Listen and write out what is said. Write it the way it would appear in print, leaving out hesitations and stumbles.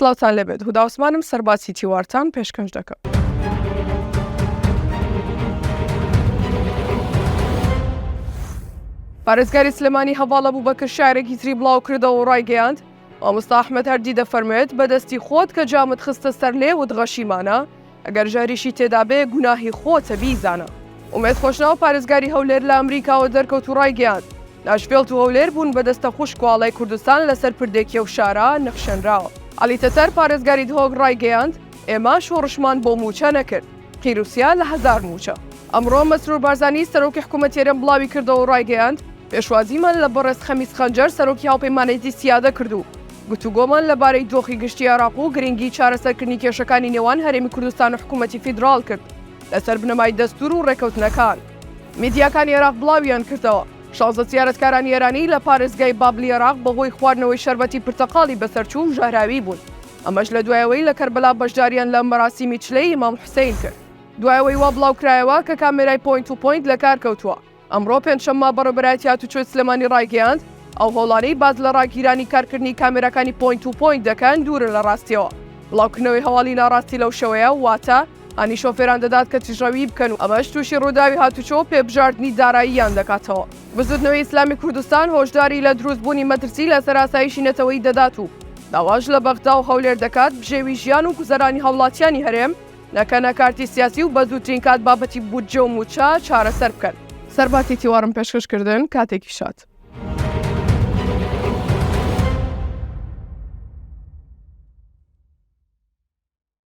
سڵاوتان لەبێت هودا عوسمانم سەرباسی تیوارتان پێشکەش دەکەم. پارێزگاری سلێمانی هەواڵە بوو بەکر شارێکی تری بڵاو کردەوە و ڕایگەیاند مامۆستا ئەحمەد هەردی دەفەرمێت بەدەستی خۆت کە جامت خستە سەر لێ و دغەشیمانە ئەگەر ژاریشی تێدا بێ گوناهی خۆتە بیزانە. ئومێد خۆشناو پارێزگاری هەولێر لە ئەمریکاوە دەرکەوت و ڕایگەیاند ناشفێڵت و هەولێر بوون بەدەستە خوشکواڵای کوردستان لەسەر پردێکی و شارە نەخشێنراوە. عەلی تەتەر پارێزگاری دهۆک ڕایگەیاند ئێمە شۆڕشمان بۆ موچە نەکرد قیروسیا لە 1000 موچە. ئەمڕۆ مەسرور بارزانی سەرۆکی حکوومەت ئێران بڵاوی کردەوە و ڕایگەیاند پێشوازیمان لە بەڕێز خەمیس خەنجەر سەرۆکی هاوپەیمانێتی سیادە کردو. گفتوگۆمان لەبارەی دۆخی گشتی عێراق و گرنگی چارەسەرکردنی کێشەکانی نێوان هەرێمی کوردستان و حکوومەتی فیدراڵ کرد لەسەر بنەمای دەستور و ڕێکەوتنەکان. میدیاکانی عێراق بڵاویان کردەوە 16 زیارەتکارانی ئێرانی لە پارێزگای بابلی عێراق بەهۆی خواردنەوەی شەربەتی پرتەقاڵی بەسەرچوو و ژاراوی بوون. ئەمەش لە دوایەوەی لە کەربەلا بەشداریان لە مەراسیمی چلەی ئیمام حوسێین کرد. دوایەوەی وا بڵاوکرایەوە کە کامێرای پۆینت و پۆینت لە کار کەوتووە. ئەمڕۆ پێنجشەممە بەڕێوەبەرایەتی هاتوچۆی سلێمانی ڕایگەیاند ئەو هەوڵانەی باز لە ڕاگیرانی کارکردنی کامێرەکانی پۆینت و پۆینت دەکەن دوورە لە ڕاستیەوە. بڵاوکردنەوەی هەواڵی ناڕاستی لەو شەوەیە واتە ئانی شۆفێران دەدات کە تیژەوی بکەن و ئەمەش تووشی ڕووداوی هاتوچۆ پێبژاردننی داراییان دەکاتەوە. وزارەتەوەی ئیسلامی کوردستان هۆشداری لە دروستبوونی مەترسی لە سەراسایشی نەتەوەی دەدات و داواش لە بەغدا و هەولێر دەکات بژێوی ژیان و گوزەرانی هەوڵاتیانی هەرێم نەکەنە کارتی سیاسی و بە زووترین کات بابەتی بودجە و موچە چارەسەر بکەن. سەرباتی تیوارم پێشکەشکردن کاتێکی شات.